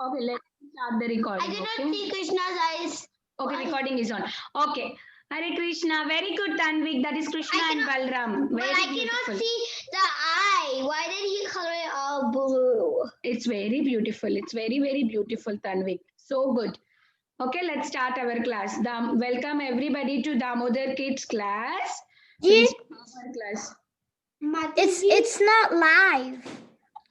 Okay, let's start the recording. I cannot Okay. see Krishna's eyes. Okay, recording is on. Okay. Hare Krishna. Very good, Tanvik. That is Krishna and Balram. But Very I beautiful. cannot see the eye. Why did he color it all blue? It's very beautiful. It's very, very beautiful, Tanvik. So good. Okay, let's start our class. Welcome everybody to Damodar Kids class. Please our class. It's not live.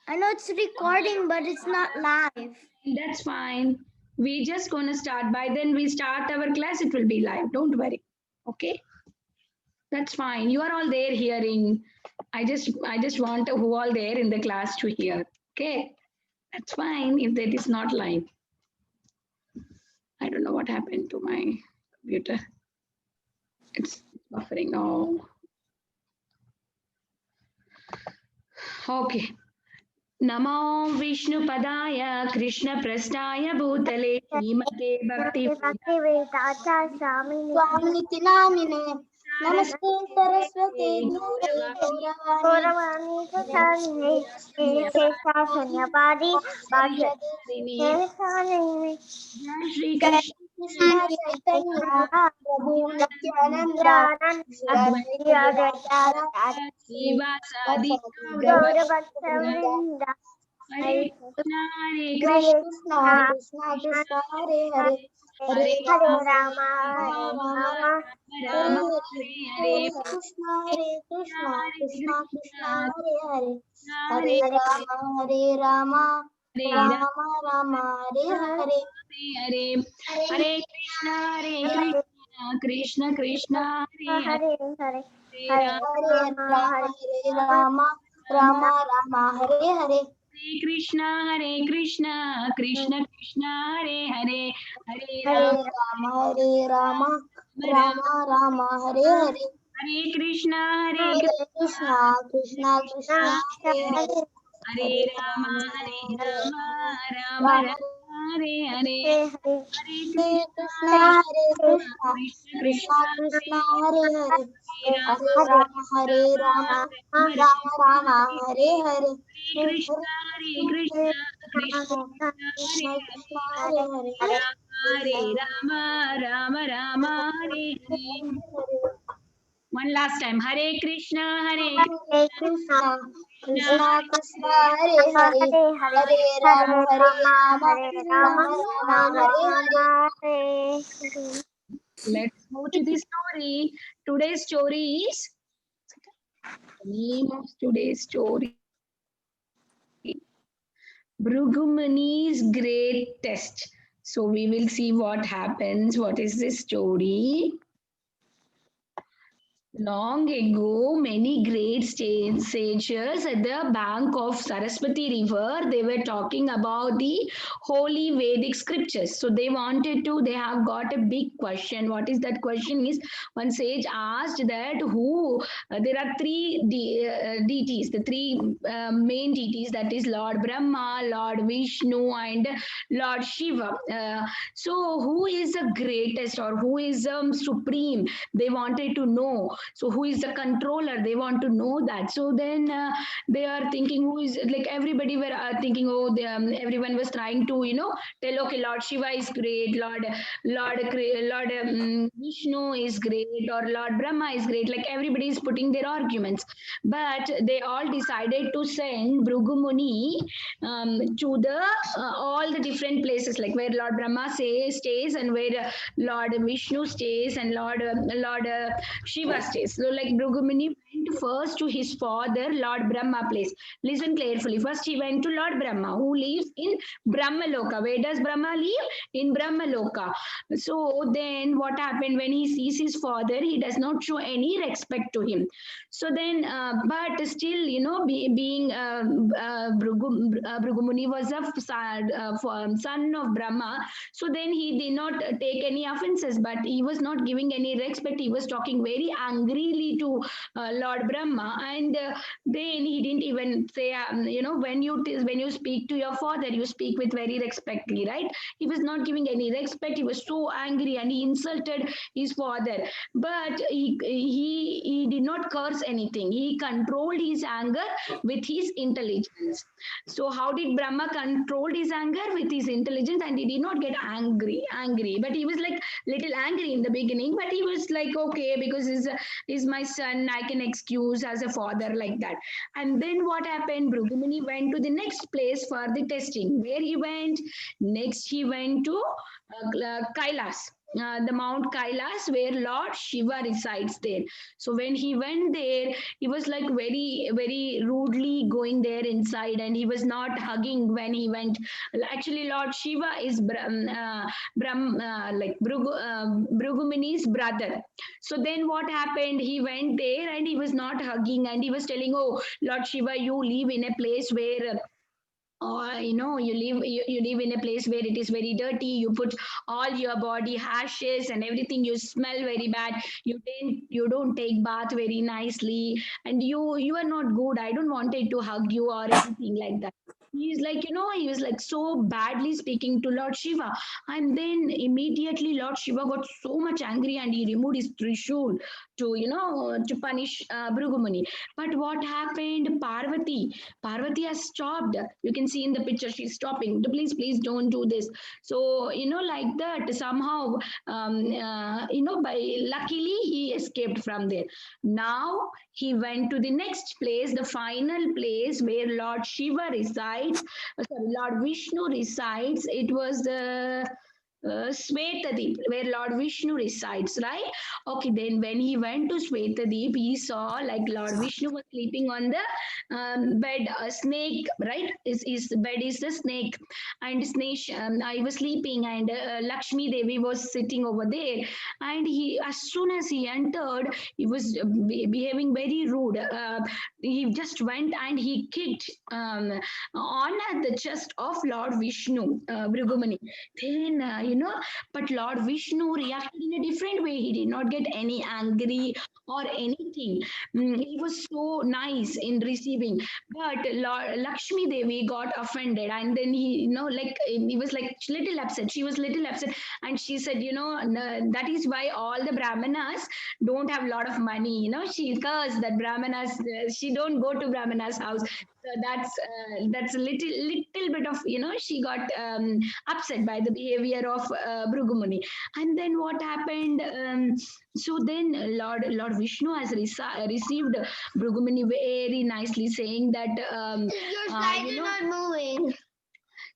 I know it's recording, but it's not live. That's fine. We just gonna start. By then we start our class, it will be live. Don't worry. Okay. That's fine. You are all there hearing. I just want who all there in the class to hear. Okay. That's fine if that is not live. I don't know what happened to my computer. It's buffering now. Okay. नमो विष्णुपदाय कृष्णप्रस्थाय भूतले श्रीमते भक्ति स्वामिनिति नामिने नमस्ते सरस्वती श्री कृष्ण चैतन्य प्रभु नित्यानंद श्रीवासादि हरे कृष्ण कृष्ण कृष्ण कृष्ण हरे हरे हरे राम राम हरे Krishna Krishna Krishna Hare Hare Hare Ram Ram Ram Hare Hare Hare Hare Krishna Krishna Hare Hare Hare Ram Ram Ram Hare Hare Hare Krishna Krishna Krishna Hare Hare Hare Ram Ram Ram Hare Hare Hare Krishna Krishna Krishna Krishna Hare Hare Hare Ram Ram Hare Hare Hare Krishna Krishna Krishna Hare Hare Hare Ram Ram Ram Hare Hare Krishna Krishna Hare Hare Hare Ram Ram Hare Hare. One last time. Hare Krishna Krishna Krishna Krishna Hare Hare Hare Ram Ram Hare Hare. Let's move to the story. Today's story is the name of today's story. Bhrugumuni's great test. So we will see what happens. What is this story? Long ago, many great sages at the bank of Saraswati River, they were talking about the holy Vedic scriptures. So they have got a big question. What is that question? Is one sage asked that there are three deities, the three main deities, that is Lord Brahma, Lord Vishnu, and Lord Shiva. So who is the greatest or who is supreme? They wanted to know. So who is the controller? They want to know that. So then they are thinking who is, like everybody were thinking, everyone was trying to tell, okay, Lord Shiva is great, Lord Vishnu is great, or Lord Brahma is great. Like everybody is putting their arguments, but they all decided to send Bhrigu Muni to the all the different places, like where Lord Brahma stays and where Lord Vishnu stays and Lord Shiva stays. So like Bhrigu Muni went first to his father Lord Brahma place. Listen carefully. First he went to Lord Brahma, who lives in Brahmaloka. Where does Brahma live? In Brahmaloka. So then what happened when he sees his father? He does not show any respect to him. So then, but still, being Bhrigu Muni was a son of Brahma. So then he did not take any offenses, but he was not giving any respect. He was talking very angrily to Lord Brahma, and then he didn't even say, when you speak to your father, you speak with very respectfully, right? He was not giving any respect. He was so angry and he insulted his father. But he did not curse anything. He controlled his anger with his intelligence. So how did Brahma control his anger? With his intelligence, and he did not get angry. But he was like little angry in the beginning, but he was like, okay, because he's my son, I can excuse as a father, like that. And then what happened? Brugumuni went to the next place for the testing. Where he went? Next, he went to Kailas. The Mount Kailas, where Lord Shiva resides there. So when he went there, he was like very, very rudely going there inside, and he was not hugging when he went. Actually, Lord Shiva is Bhrugumuni's brother. So then what happened? He went there and he was not hugging, and he was telling, "Oh, Lord Shiva, you live in a place where." Or you live in a place where it is very dirty, you put all your body ashes and everything, you smell very bad, you don't take bath very nicely, and you are not good, I don't want it to hug you or anything like that. He's like, he was like so badly speaking to Lord Shiva. And then immediately Lord Shiva got so much angry and he removed his Trishul to punish Brugumuni. But what happened? Parvati has stopped. You can see in the picture, she's stopping. Please don't do this. So, like that, somehow, by luckily he escaped from there. Now he went to the next place, the final place where Lord Shiva resides, Lord Vishnu resides. It was the Swetadeep, where Lord Vishnu resides, right? Okay, then when he went to Swetadeep, he saw like Lord Vishnu was sleeping on the bed, a snake, right? His bed is the snake, and snake. I was sleeping, and Lakshmi Devi was sitting over there. And as soon as he entered, he was behaving very rude. He just went and he kicked on at the chest of Lord Vishnu, Brigumani. Then, but Lord Vishnu reacted in a different way. He did not get any angry or anything. He was so nice in receiving. But Lord Lakshmi Devi got offended, and then he was like little upset. She was little upset, and she said, that is why all the Brahmanas don't have a lot of money. She cursed that Brahmanas. She don't go to Brahmanas' house. So that's a little bit of she got upset by the behavior of Brugumuni. And then what happened? So then Lord Vishnu has received Brugumuni very nicely, saying that Your slides are not moving.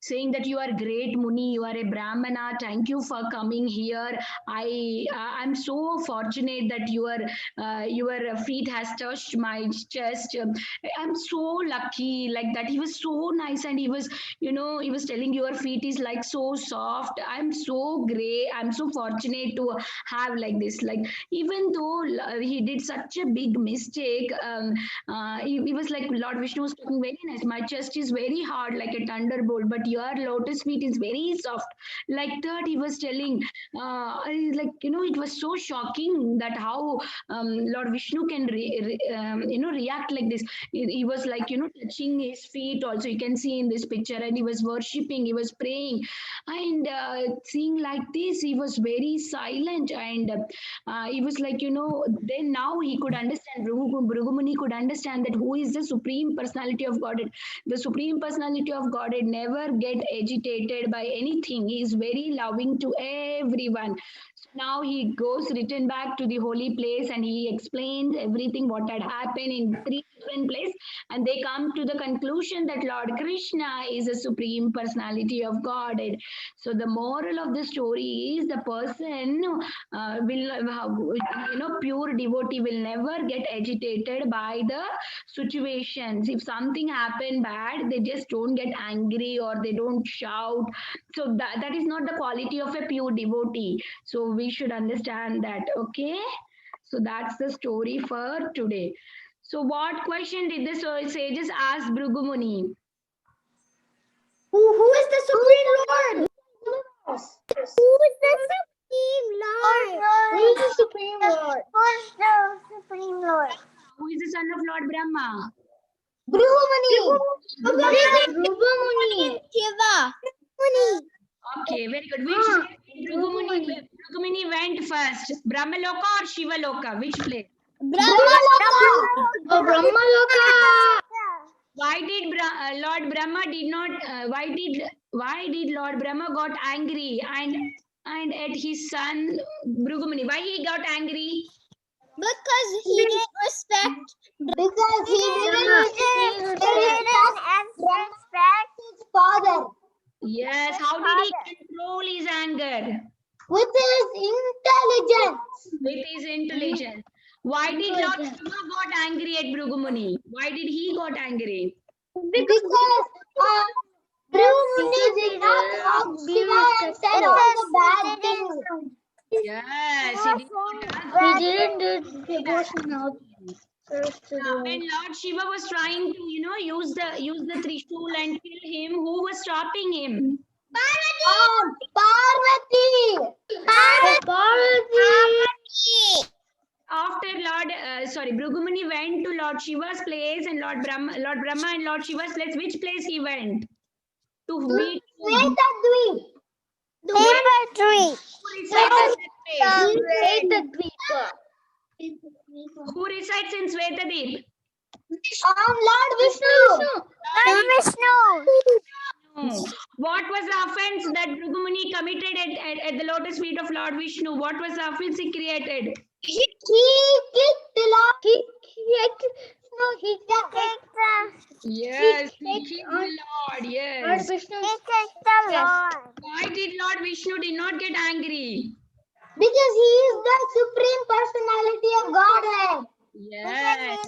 saying that you are great Muni, you are a Brahmana, thank you for coming here. I'm so fortunate that your feet has touched my chest. I'm so lucky, like that. He was so nice, and he was telling your feet is like so soft. I'm so great, I'm so fortunate to have like this. Like, even though he did such a big mistake, he was like, Lord Vishnu was talking very nice. My chest is very hard like a thunderbolt, but your lotus feet is very soft. Like that, he was telling. It was so shocking that how Lord Vishnu can react like this. He was like, touching his feet also. You can see in this picture, and he was worshipping, he was praying, and seeing like this, he was very silent, and he was like, then now he could understand. Brugumuni could understand that who is the Supreme Personality of Godhead. The Supreme Personality of Godhead never get agitated by anything. He is very loving to everyone. So now he goes return back to the holy place, and he explains everything what had happened in three different places, and they come to the conclusion that Lord Krishna is a Supreme Personality of Godhead. So the moral of the story is the person pure devotee will never get agitated by the situations. If something happened bad, they just don't get angry or they don't shout. So that is not the quality of a pure devotee. So we should understand that. Okay, so that's the story for today. So what question did the sages ask Brugumuni? Who is the Supreme Lord? Who is the Supreme Lord? Who is the Supreme Lord? Who is the Supreme Lord? Who is Lord Brahma? Brahmani. Shiva. Okay, very good. Which place Brahmani went first? Brahmaloka or Shiva Loka? Which place? Why did Lord Brahma did not? Why did Lord Brahma got angry and at his son Brahmani? Why he got angry? Because he didn't respect. Because he didn't respect his father Yes. How did he control his anger? with his intelligence. With his intelligence. Why did Lord Shiva got angry at Brahmani? Why did he got angry? Because Brahmani did not love Shiva and said all the bad things. Yes, he did not ask. He didn't do devotional. When Lord Shiva was trying to, use the Trishul and kill him, who was stopping him? Parvati. After Brahmani went to Lord Shiva's place and Lord Brahma and Lord Shiva's place. Which place he went? To meet Svetadweep. who resides in Svetadweep? Lord Vishnu. What was the offense that Brahmani committed at the lotus feet of Lord Vishnu? What was the offense he created? He kicked Lord. Yes, he kicked the Lord. Yes. Why did Lord Vishnu did not get angry? Because he is the supreme personality of Godhead. Yes.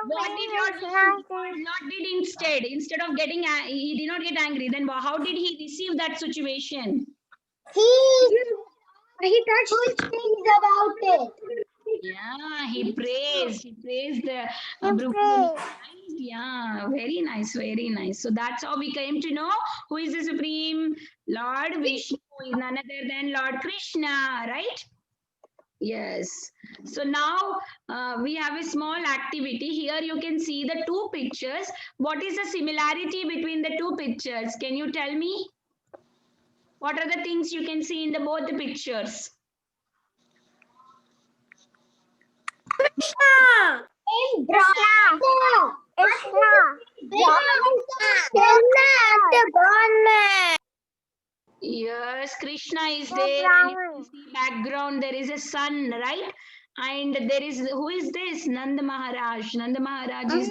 What did Lord Vishnu not did instead? Instead of getting, he did not get angry. Then how did he receive that situation? He touched things about it. Yeah, he praised the Brahmani. Yeah, very nice, very nice. So that's how we came to know who is the supreme Lord Vishnu, is none other than Lord Krishna, right? Yes. So now we have a small activity. Here you can see the two pictures. What is the similarity between the two pictures? Can you tell me? What are the things you can see in both the pictures? In Brahma. Yes, Krishna is there. And you can see background, there is a sun, right? And there is, who is this? Nanda Maharaj. Nanda Maharaj is.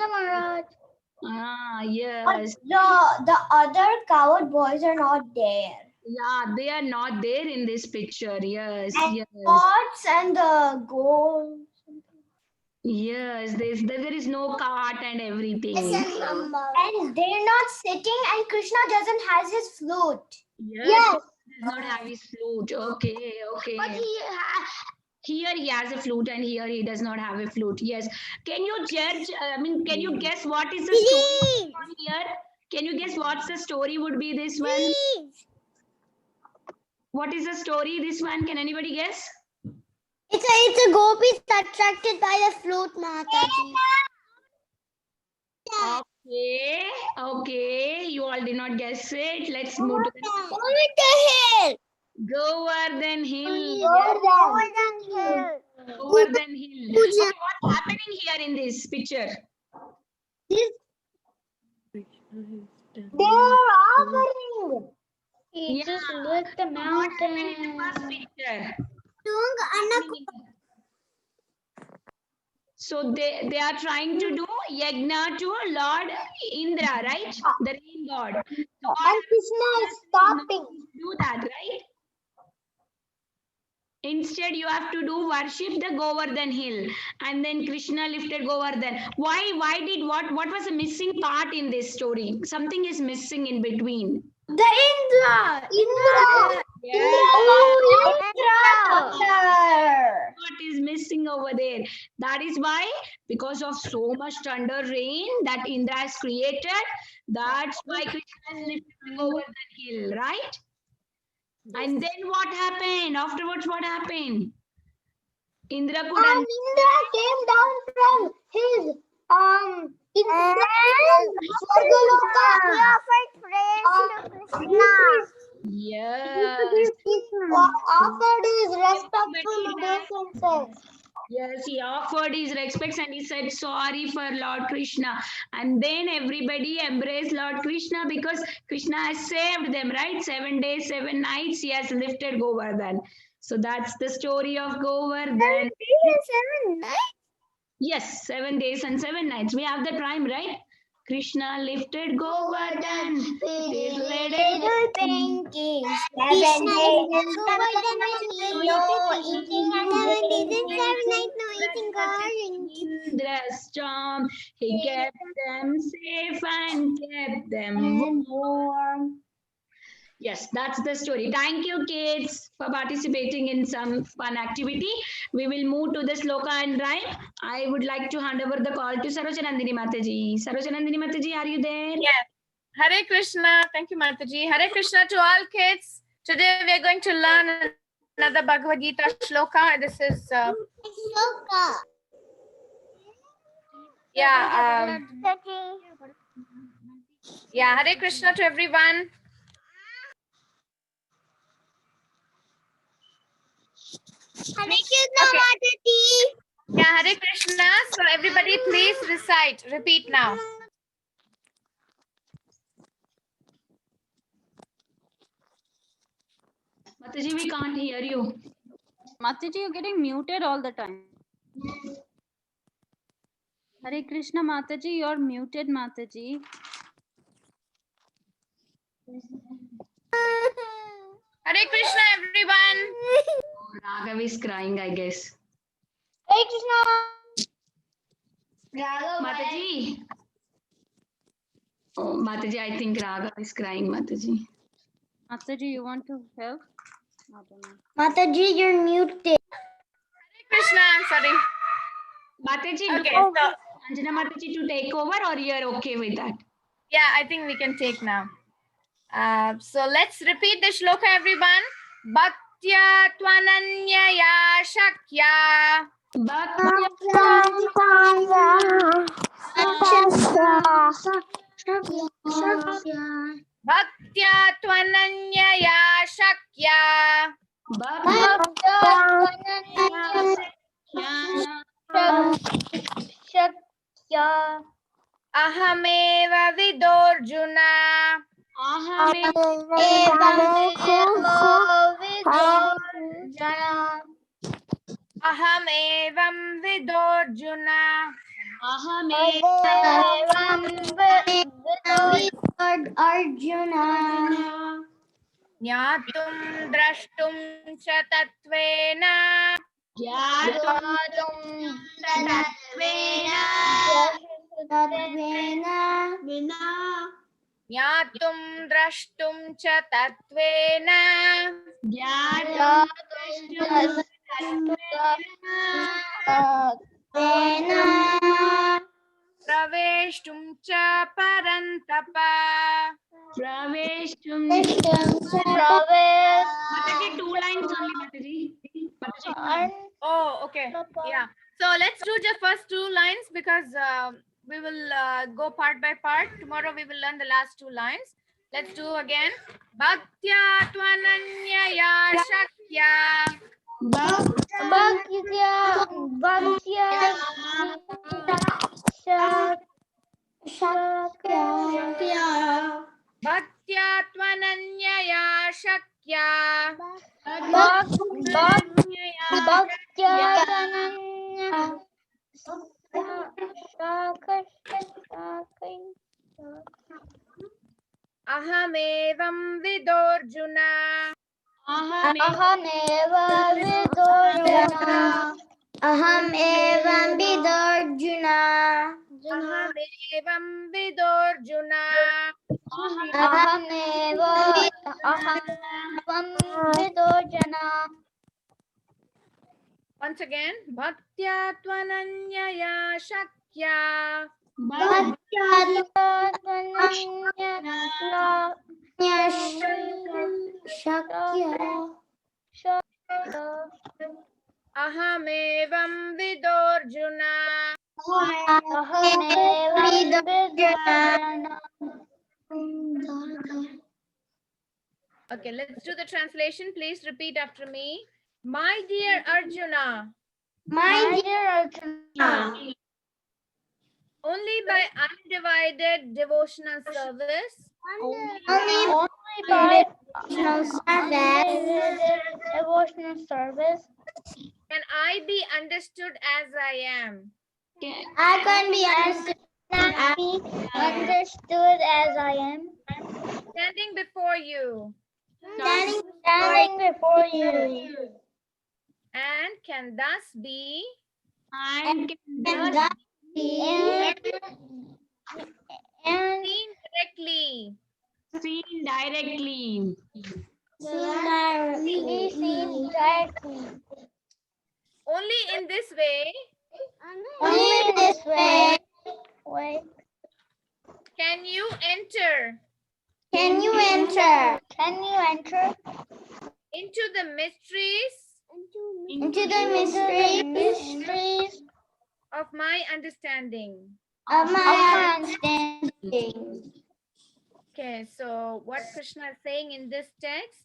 Yes. The other coward boys are not there. Yeah, they are not there in this picture. Yes, And yes. pots and the gold. Yes, there is no cart and everything. And they're not sitting, and Krishna doesn't have his flute. Yes. He does not have his flute. Okay, okay. But Here he has a flute and here he does not have a flute. Yes. Can you judge, can you guess what is the story here? Can you guess what's the story would be this one? What is the story this one? Can anybody guess? It's a gopis attracted by the flute, Mataji. Okay, okay. You all did not guess it. Let's move to the Hill. Govardhan Hill. Hill. Govardhan Hill. Okay, what's happening here in this picture? they're offering. He just licked the What happened in the mountain. first picture? So they are trying to do yagna to Lord Indra, right? The rain god. So And Krishna is stopping. do that, right? Instead, you have to do worship the Govardhan hill, and then Krishna lifted Govardhan. Why? What was the missing part in this story? Something is missing in between. The Indra. Yeah. What is missing over there? That is why, because of so much thunder rain that Indra has created, that's why Krishna is lifted over the hill, right? And then what happened? Afterwards, what happened? Indra could And Indra came down from his He offered praise to Krishna. Yes. He offered his respectful obeisances. Yes, he offered his respects and he said sorry for Lord Krishna. And then everybody embraced Lord Krishna because Krishna has saved them, right? 7 days, 7 nights, he has lifted Govardhan. So that's the story of Govardhan. 7 nights. Yes, 7 days and 7 nights. We have the rhyme, right? Krishna lifted Govardhan. His little Pinky. 7 days and 7 nights no eating. 7 days and 7 nights no eating or drinking. Indra's storm. He kept them safe and kept them warm. Yes, that's the story. Thank you, kids, for participating in some fun activity. We will move to the sloka and rhyme. I would like to hand over the call to Sarojanandini Mataji. Sarojanandini Mataji, are you there? Yes. Hare Krishna. Thank you, Mataji. Hare Krishna to all kids. Today we are going to learn another Bhagavad Gita shloka. This is, yeah, Hare Krishna to everyone. Hare Krishna, Mataji. Yeah, Hare Krishna. So everybody please recite. Repeat now. Mataji, we can't hear you. Mataji, you're getting muted all the time. Hare Krishna, Mataji, you're muted, Mataji. Hare Krishna, everyone. Raghav is crying, I guess. Hare Krishna. Mataji. Oh, Mataji, I think Raghav is crying, Mataji. Mataji, you want to help? I don't know. Mataji, you're muted. Hare Krishna, I'm sorry. Mataji, Okay, do you so want Anjana Mataji to take over or you're okay with that? yeah, I think we can take now. So let's repeat the shloka, everyone. Bhaktya tvananyaya shakya. Bhaktya tvananyaya shakya. Ahameva vidorjuna. Ahamevam vidorjuna. Arjuna. Jnatum drashtum cha tatvena. Jnatum drashtum cha tatvena. Praveshtum cha parantapa. Praveshtum. Mataji, 2 lines only, Mataji. Oh, okay. Yeah. So let's do the first 2 lines because we will go part by part. Tomorrow we will learn the last 2 lines. Let's do again. Bhaktya tvananyaya shakya. Bhaktya tvananyaya shakya. Ahamevam vidorjuna. Ahamevam vidorjuna. Ahamevam vidorjuna. Once again. Bhaktya tvananyaya shakya. Ahamevam vidorjuna. Okay, let's do the translation. Please repeat after me. My dear Arjuna, My dear Arjuna, only by undivided devotional service only by devotional service can I be understood as I am. I can be understood as I am, Standing before you, standing before you, and can thus be and seen directly. Seen directly. seen directly. Only in this way Only this way can you enter can you enter into the mysteries into the mysteries of my understanding. of my understanding. Okay, so what Krishna is saying in this text,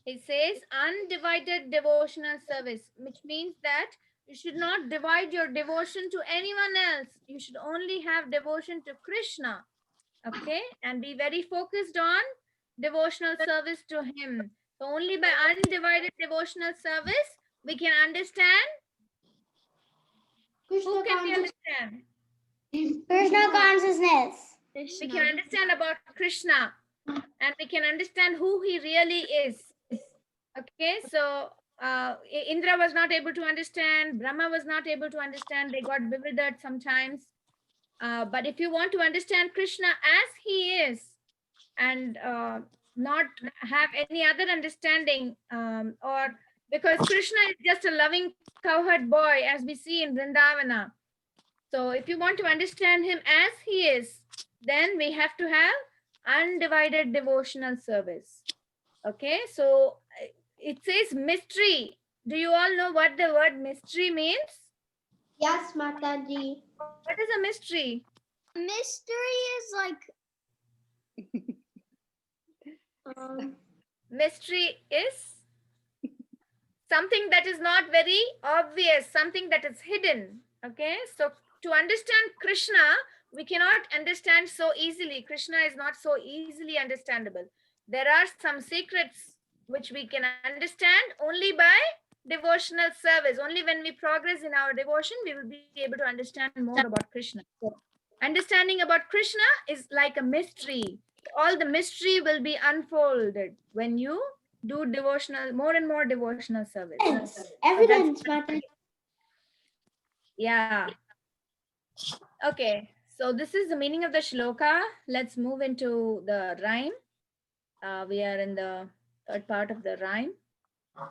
he says undivided devotional service, which means that you should not divide your devotion to anyone else. You should only have devotion to Krishna, okay, and be very focused on devotional service to him. So only by undivided devotional service we can understand. Who can we understand? Krishna consciousness. We can understand about Krishna and we can understand who he really is. Okay, so Indra was not able to understand, Brahma was not able to understand, they got bewildered sometimes. But if you want to understand Krishna as he is and not have any other understanding, or because Krishna is just a loving cowherd boy as we see in Vrindavana. So if you want to understand him as he is, then we have to have undivided devotional service. Okay, so it says mystery. Do you all know what the word mystery means? Yes, Mataji. What is a mystery? Mystery is like Mystery is something that is not very obvious, something that is hidden. Okay, so to understand Krishna, we cannot understand so easily. Krishna is not so easily understandable. There are some secrets which we can understand only by devotional service. Only when we progress in our devotion, we will be able to understand more about Krishna. So, understanding about Krishna is like a mystery. All the mystery will be unfolded when you do devotional, more and more devotional service. Evidence, Mataji. Yeah. Okay. So this is the meaning of the shloka. Let's move into the rhyme. We are in the third part of the rhyme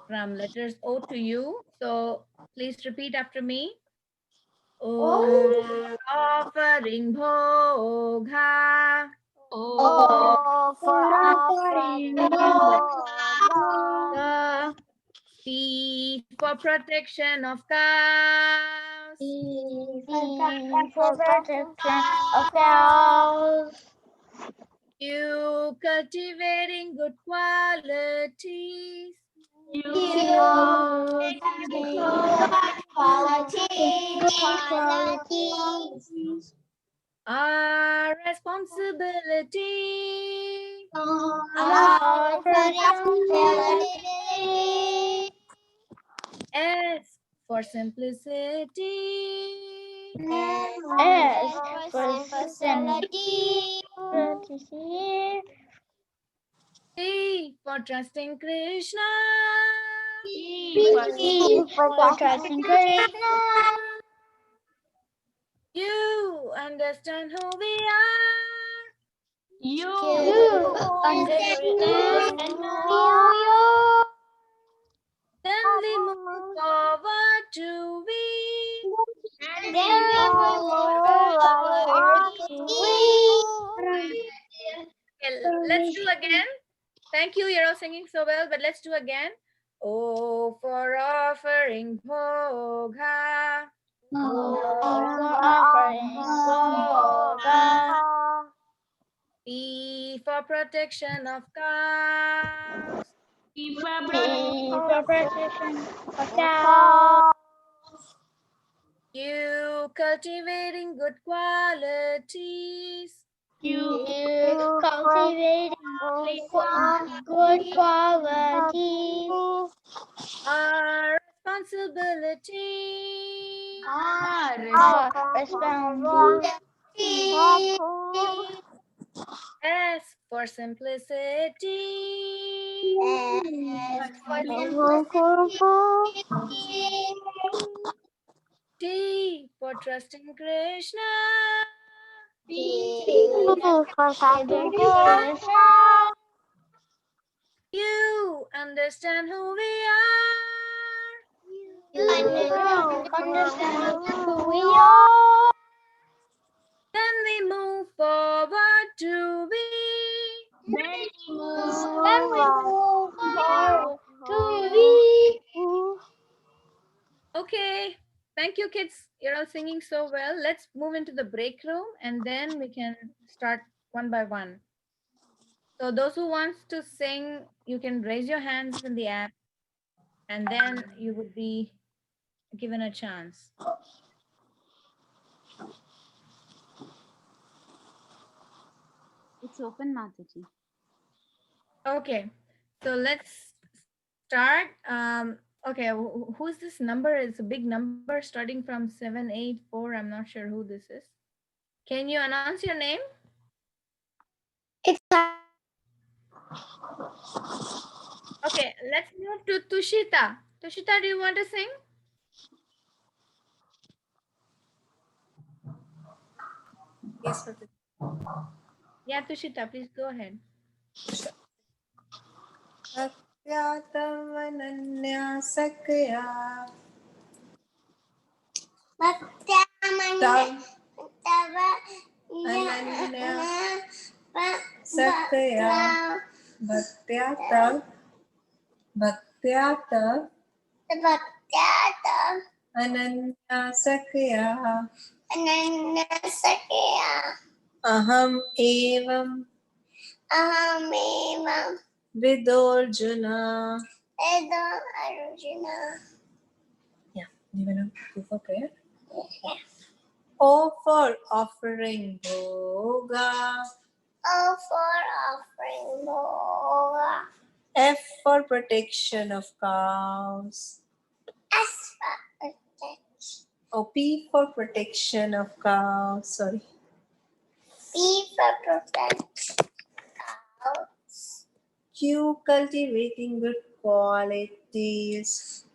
from letters O to U. So please repeat after me. Oh, offering bhoga. Oh, for offering P for protection of cows. For protection of cows. You cultivating good qualities. qualities. Our responsibility. Our responsibility. S for simplicity. S for facility. T for trusting Krishna. For trusting Krishna. You understand who we are. You understand who you. Then we move forward to we. Then we move forward to we. Okay, let's do again. Thank you. You're all singing so well, but let's do again. Oh, for offering bhoga. For offering Goga. P for protection of cows. P for For protection of cows. Q, cultivating good qualities. Cultivating good qualities. R, responsibility. Responsibility. S for simplicity. T for trusting Krishna. You understand who we are. Understand who we are. Then we move forward to be. Then we move forward to be. Okay. Thank you, kids. You're all singing so well. Let's move into the break room and then we can start one by one. So those who want to sing, you can raise your hands in the app and then you would be given a chance. It's open, Mataji. Okay. So let's start. Okay, who's this number? It's a big number starting from 784. I'm not sure who this is. Can you announce your name? Okay, let's move to Tushita. Tushita, do you want to sing? Yes, yeah, Tushita, please go ahead. Satyatamanya sakya Ananya sakya bhaktyata Ananya sakya aham evam vidorjuna. Yeah, do you want to go for prayer? O for offering Bhoga. F for protection of cows. Oh, P for protection of cows. Sorry. Q, cultivating good qualities.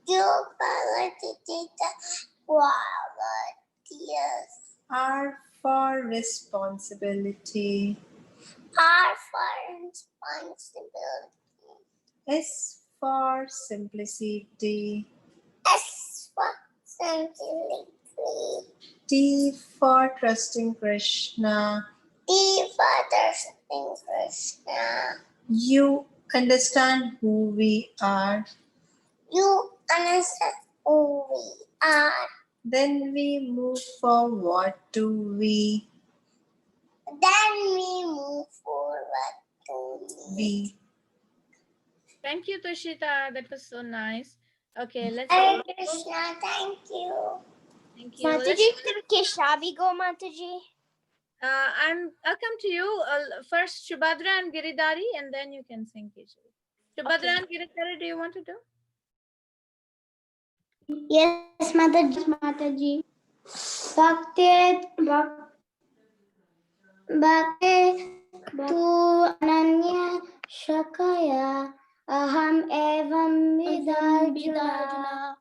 R for responsibility. S for simplicity. T for trusting Krishna. You understand who we are. Then we move forward to we. We. Thank you, Tushita. That was so nice. Okay, let's Hare Krishna, thank you. thank you. Mataji, Keshavi go, Mataji. I'll come to you first, Shubhadra and Giridhari, and then you can sing Keshavi. Shubhadra and Giridhari, do you want to do? Yes, Mataji. Bhakti tu ananya shakaya aham evam vidarjuna.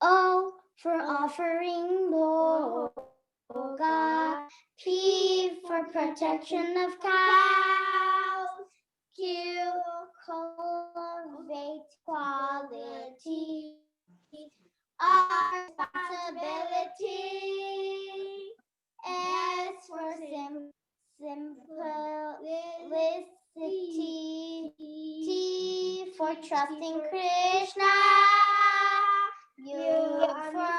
Oh, for offering Bhoga. P for protection of cows. Q, cultivate quality. R, responsibility. S for simplicity. T for trusting Krishna. U for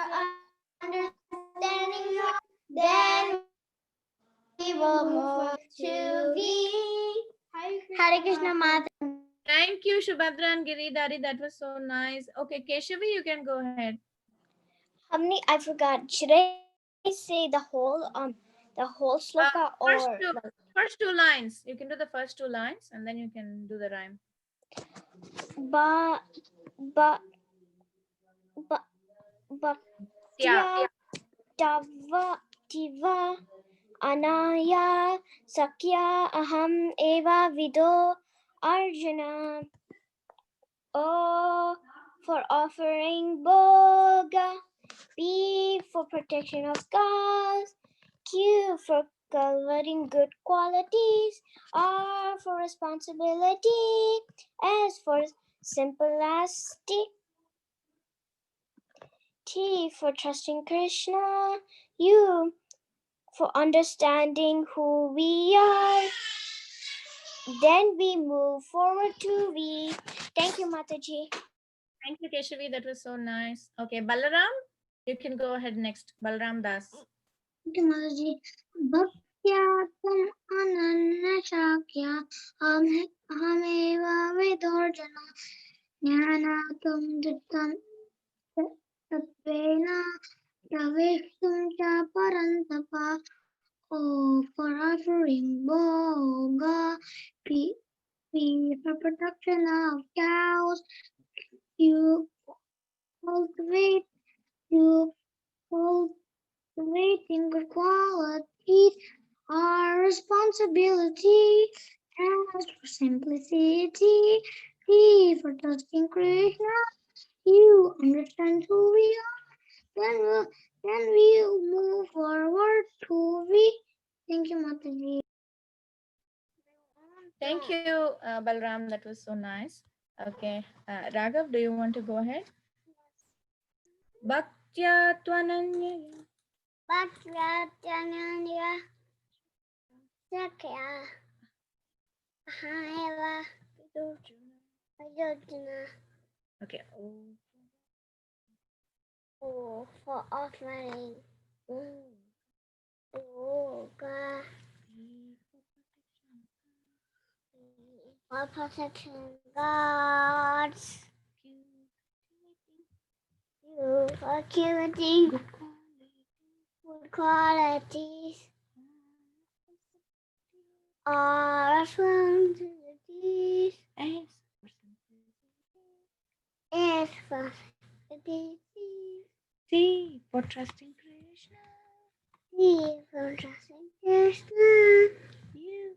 understanding will move to V. Hare Krishna Mata. Thank you, Shubhadra and Giridhari. That was so nice. Okay, Keshavi, you can go ahead. How many? I forgot. Should I say the whole sloka or First two lines. You can do the first two lines and then you can do the rhyme. ba Yeah. Dava Diva Anaya Sakya Aham Eva Vido Arjuna. O for offering Boga. B for protection of gods. Q for cultivating good qualities. R for responsibility. S for simplicity. T for trusting Krishna. U for understanding who we are. Then we move forward to V. Thank you, Mataji. Thank you, Keshavi. That was so nice. Okay, Balaram, you can go ahead next. Balaram Das. Thank you, Mataji. Bhaktya tam ananya shakya ahameva vidorjana jnanatam dittam tatvena praveshtum cha parantapa. O for offering Boga. P for protection of cows. You cultivating good qualities, our responsibility. S for simplicity. T for trusting Krishna. You understand who we are. Then we'll move forward to V. Thank you, Mataji. Thank you, Balaram. That was so nice. Okay, Raghav, do you want to go ahead? Bhaktya Twananya. Bhaktya Sakya Ahaiva Vidorjana. Okay. O for offering Boga. For protection gods. You for cultivating good qualities. Our responsibilities. S for simplicity. T for trusting Krishna. T for trusting Krishna. You.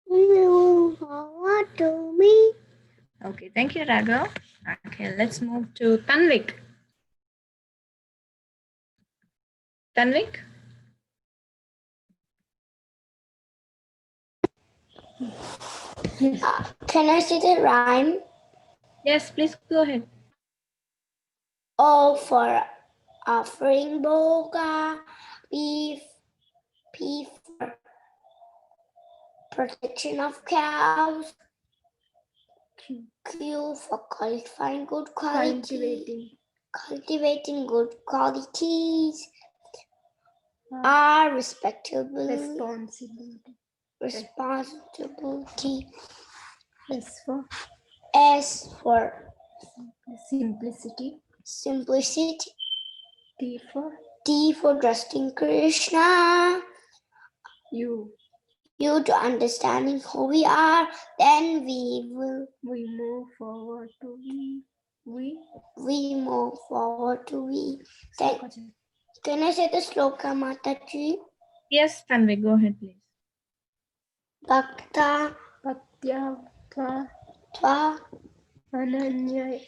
Move forward to me. Okay, thank you, Raghav. Okay, let's move to Tanvik. Tanvik? Can I say the rhyme? Yes, please go ahead. O for offering Boga. P for protection of cows. Q for cultivating good qualities. Cultivating good qualities. R responsibility. S for simplicity. T for trusting Krishna. U to understanding who we are. Then we move forward to V. We move forward to V. Can I say the sloka, Mataji? Yes, Tanvik, go ahead, please. Bhaktya Tva Ananya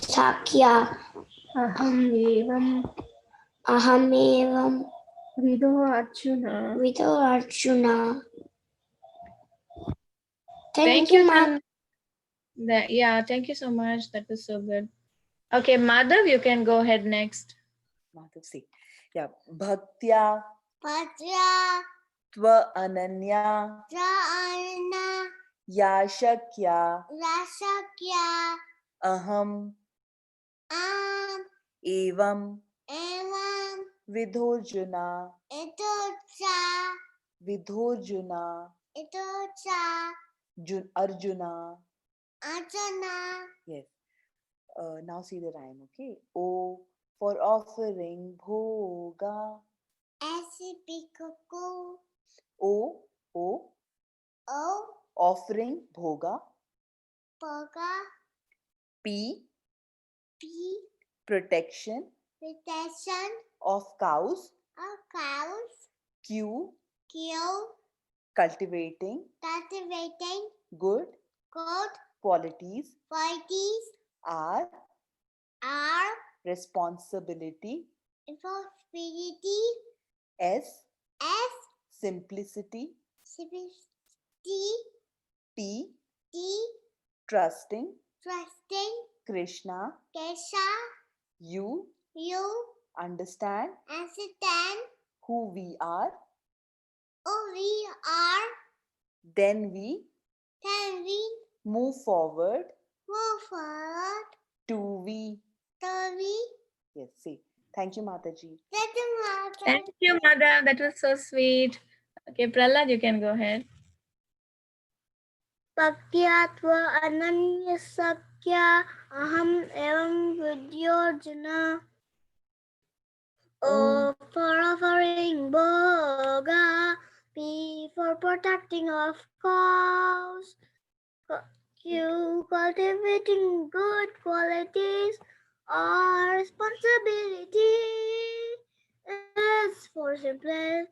Sakya Ahamevam Vido Arjuna. Thank you, yeah, thank you so much. That was so good. Okay, Madhav, you can go ahead next. Madhav, see. Yeah. Bhaktya Tva Ananya Ya Shakya, Rasakya. Aham, Evam, Evam. Vidhorjuna, Itocha. Vidhorjuna, Itocha. Arjuna. Arjuna. Yes. Now see the rhyme, okay? O for offering bhoga. Asipikuku. O O. offering bhoga. Poga. P P. protection Protection of cows. of cows. Q Q. cultivating Cultivating good good qualities. qualities. R R. responsibility. Responsibility. S S. simplicity. Simplicity. T D. trusting Trusting. Krishna. Kesha. U You. understand Understand. who we are. Who we are. Then we Then we move forward move forward. to we. So we Yes, see. Thank you, Mataji. let the mother. Thank you, Madam. That was so sweet. Okay, Prahlad, you can go ahead. Bhaktyatva ananya sakya aham evam vidyojana. O for offering bhoga, P for protecting of cows, Q cultivating good qualities, R responsibility, S for simplicity,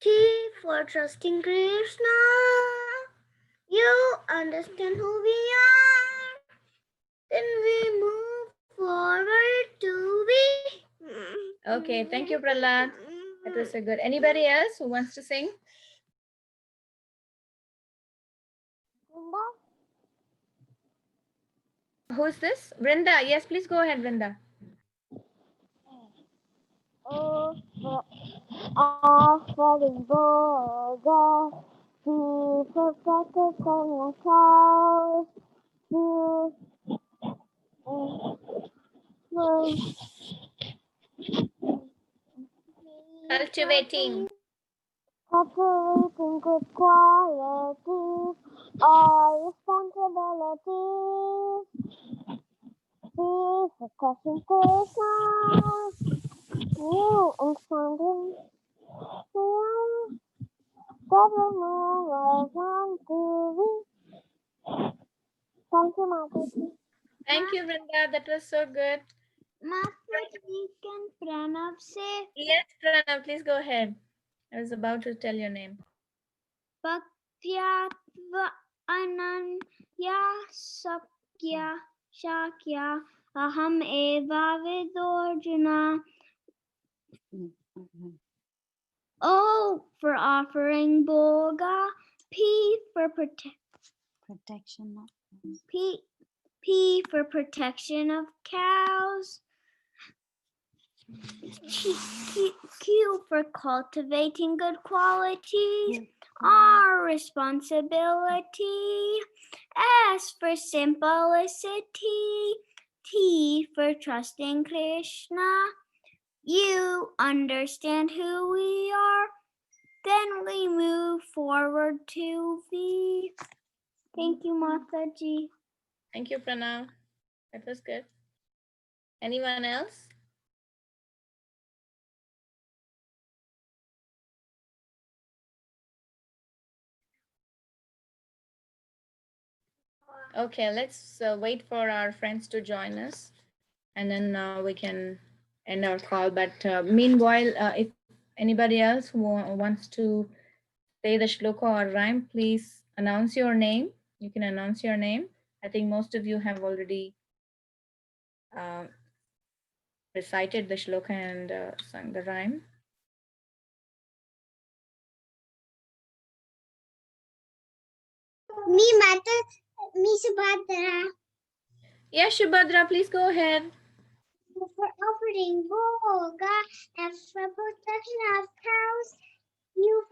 T for trusting Krishna. You understand who we are. Then we move forward to be. Okay, thank you, Prahlad. That was so good. Anybody else who wants to sing? Who's this? Vrinda. Yes, please go ahead, Vrinda. Offering bhoga, for practicing the cows, Cultivating. cultivating good qualities, our responsibilities. For crushing Krishna, you understanding you. Thank you, Mataji. Thank you, Vrinda. That was so good. Mataji, can Pranav say Yes, Pranav, please go ahead. I was about to tell your name. Bhaktyatva ananya sakya shakya aham eva vidorjana. O for offering bhoga, P for Protection of P for protection of cows, Q for cultivating good qualities, R responsibility, S for simplicity, T for trusting Krishna. You understand who we are. Then we move forward to V. Thank you, Mataji. Thank you, Pranav. That was good. Anyone else? Okay, let's wait for our friends to join us, and then we can end our call. But meanwhile, if anybody else who wants to say the shloka or rhyme, please announce your name. You can announce your name. I think most of you have already recited the shloka and sung the rhyme. Me Subhadra. Yes, Shubhadra, please go ahead. For offering bhoga and for protection of cows, You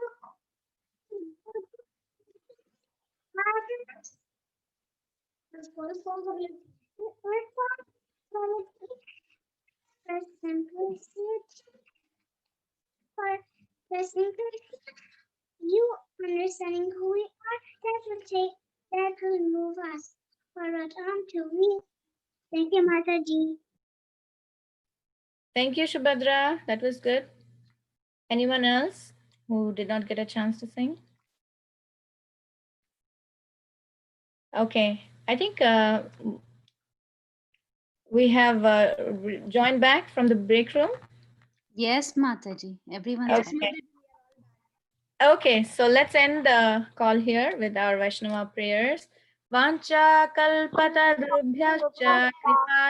you understanding who we are, that will move us forward on to we. Thank you, Mataji. Thank you, Shubhadra. That was good. Anyone else who did not get a chance to sing? Okay, I think we have joined back from the break room. Yes, Mataji. Everyone's Okay. Okay, so let's end the call here with our Vaishnava prayers. Vancha kalpatarubhyascha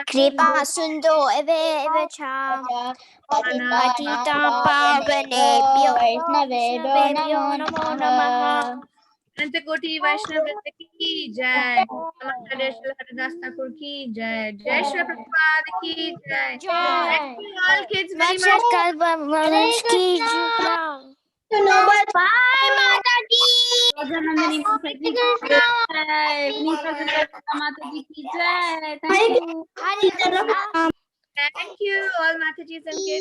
Kripa Sundo Eve Cha Patita Pavanebhyo Vaishnavebhyo Namo Namaha. Antakoti Vaishnava ki jai. Namaste Haridas Thakur ki jai. Jai Shri Prabhupada ki jai. Thank you all kids very much. Kalpavanush ki jai. Bye, Mataji. Nandini Mataji ki jai. Vinita Mataji ki jai. Thank you. Hare Krishna. Thank you all Matajis and kids.